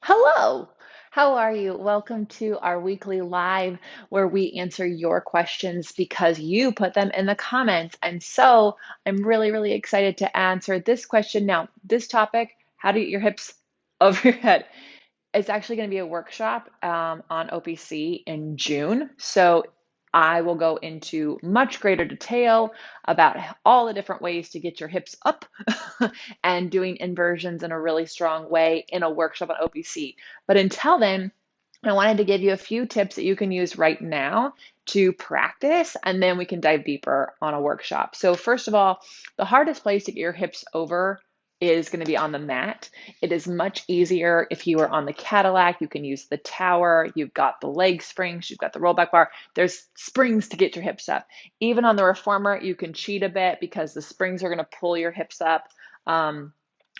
Hello, how are you? Welcome to our weekly live where we answer your questions because you put them in the comments. And so I'm really excited to answer this question now. This topic, how to get your hips over your head. It's actually going to be a workshop on OPC in June. So I will go into much greater detail about all the different ways to get your hips up and doing inversions in a really strong way in a workshop on OPC. But until then, I wanted to give you a few tips that you can use right now to practice, and then we can dive deeper on a workshop. So, first of all, the hardest place to get your hips over is going to be on the mat. It is much easier if you are on the Cadillac. You can use the tower. You've got the leg springs. You've got the rollback bar. There's springs to get your hips up. Even on the reformer, you can cheat a bit because the springs are going to pull your hips up. Um,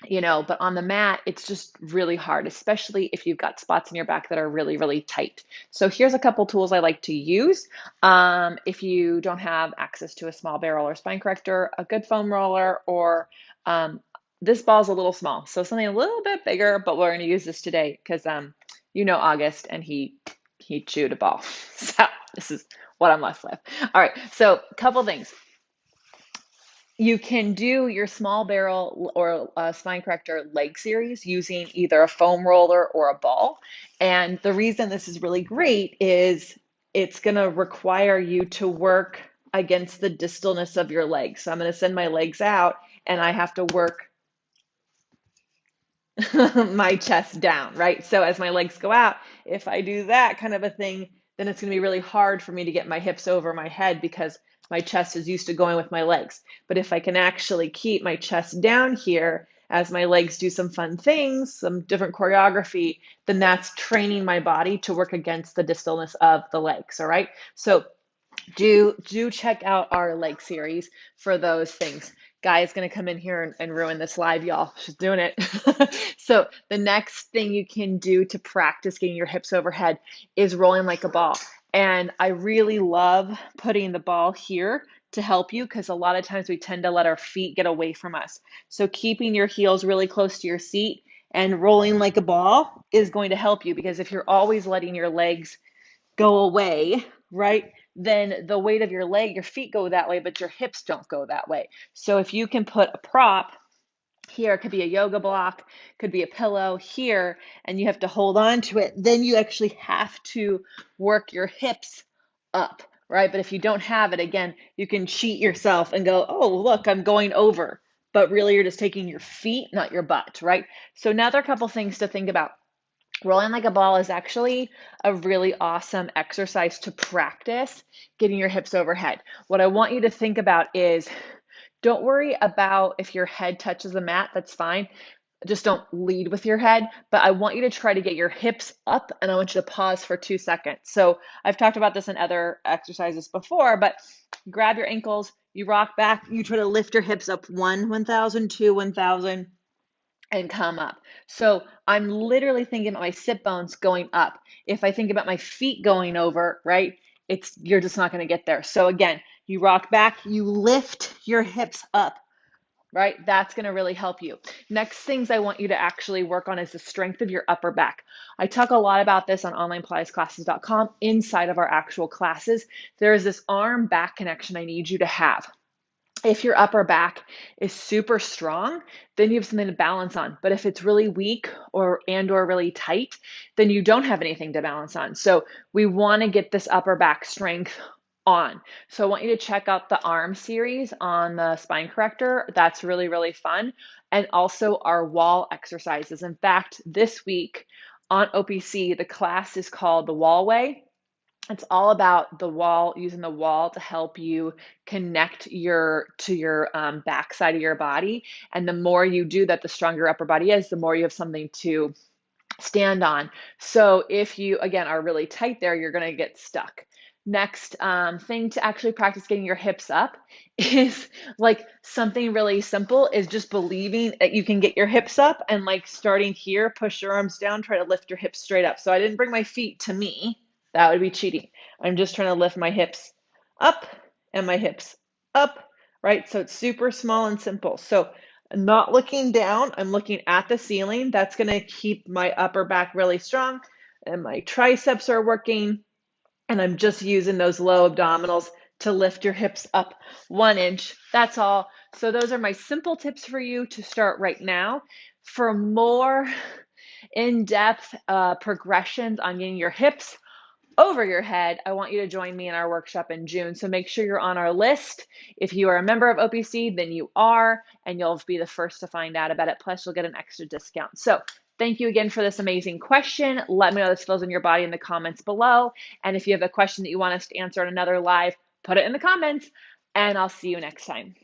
but on the mat, it's just really hard, especially if you've got spots in your back that are really tight. So here's a couple tools I like to use. If you don't have access to a small barrel or spine corrector, a good foam roller, or this ball's a little small, so something a little bit bigger, but we're going to use this today because August and he chewed a ball. So this is what I'm left with. All right, so a couple things. You can do your small barrel or spine corrector leg series using either a foam roller or a ball. And the reason this is really great is it's going to require you to work against the distalness of your legs. So I'm going to send my legs out and I have to work my chest down, right? So as my legs go out, if I do that kind of a thing, then it's going to be really hard for me to get my hips over my head because my chest is used to going with my legs. But if I can actually keep my chest down here as my legs do some fun things, some different choreography, then that's training my body to work against the distalness of the legs, all right? So do check out our leg series for those things. Guy is going to come in here and ruin this live, y'all. She's doing it. So the next thing you can do to practice getting your hips overhead is rolling like a ball. And I really love putting the ball here to help you because a lot of times we tend to let our feet get away from us. So keeping your heels really close to your seat and rolling like a ball is going to help you because if you're always letting your legs go away, right? Then the weight of your leg, your feet go that way, but your hips don't go that way. So if you can put a prop here, it could be a yoga block, could be a pillow here, and you have to hold on to it, then you actually have to work your hips up, right? But if you don't have it, again, you can cheat yourself and go, oh, look, I'm going over. But really, you're just taking your feet, not your butt, right? So now there are a couple things to think about. Rolling like a ball is actually a really awesome exercise to practice getting your hips overhead. What I want you to think about is don't worry about if your head touches the mat, that's fine. Just don't lead with your head, but I want you to try to get your hips up and I want you to pause for 2 seconds. So I've talked about this in other exercises before, but grab your ankles, you rock back, you try to lift your hips up 1,000, 1,000 and come up. So I'm literally thinking about my sit bones going up. If I think about my feet going over, right, you're just not going to get there. So again, you rock back, you lift your hips up, right? That's going to really help you. Next things I want you to actually work on is the strength of your upper back. I talk a lot about this on onlinepilatesclasses.com inside of our actual classes. There is this arm back connection I need you to have. If your upper back is super strong, then you have something to balance on. But if it's really weak or really tight, then you don't have anything to balance on. So we want to get this upper back strength on. So I want you to check out the arm series on the spine corrector. That's really fun. And also our wall exercises. In fact, this week on OPC, the class is called the Wall Way. It's all about the wall, using the wall to help you connect to your back side of your body. And the more you do that, the stronger your upper body is, the more you have something to stand on. So if you, again, are really tight there, you're going to get stuck. Next thing to actually practice getting your hips up is like something really simple is just believing that you can get your hips up and like starting here, push your arms down, try to lift your hips straight up. So I didn't bring my feet to me. That would be cheating. I'm just trying to lift my hips up and my hips up, right? So it's super small and simple. So Not looking down, I'm looking at the ceiling. That's going to keep my upper back really strong and my triceps are working. And I'm just using those low abdominals to lift your hips up 1 inch. That's all. So those are my simple tips for you to start right now. For more in-depth progressions on getting your hips over your head, I want you to join me in our workshop in June. So make sure you're on our list. If you are a member of OPC, then you are, and you'll be the first to find out about it. Plus, you'll get an extra discount. So thank you again for this amazing question. Let me know this feels in your body in the comments below. And if you have a question that you want us to answer on another live, put it in the comments, and I'll see you next time.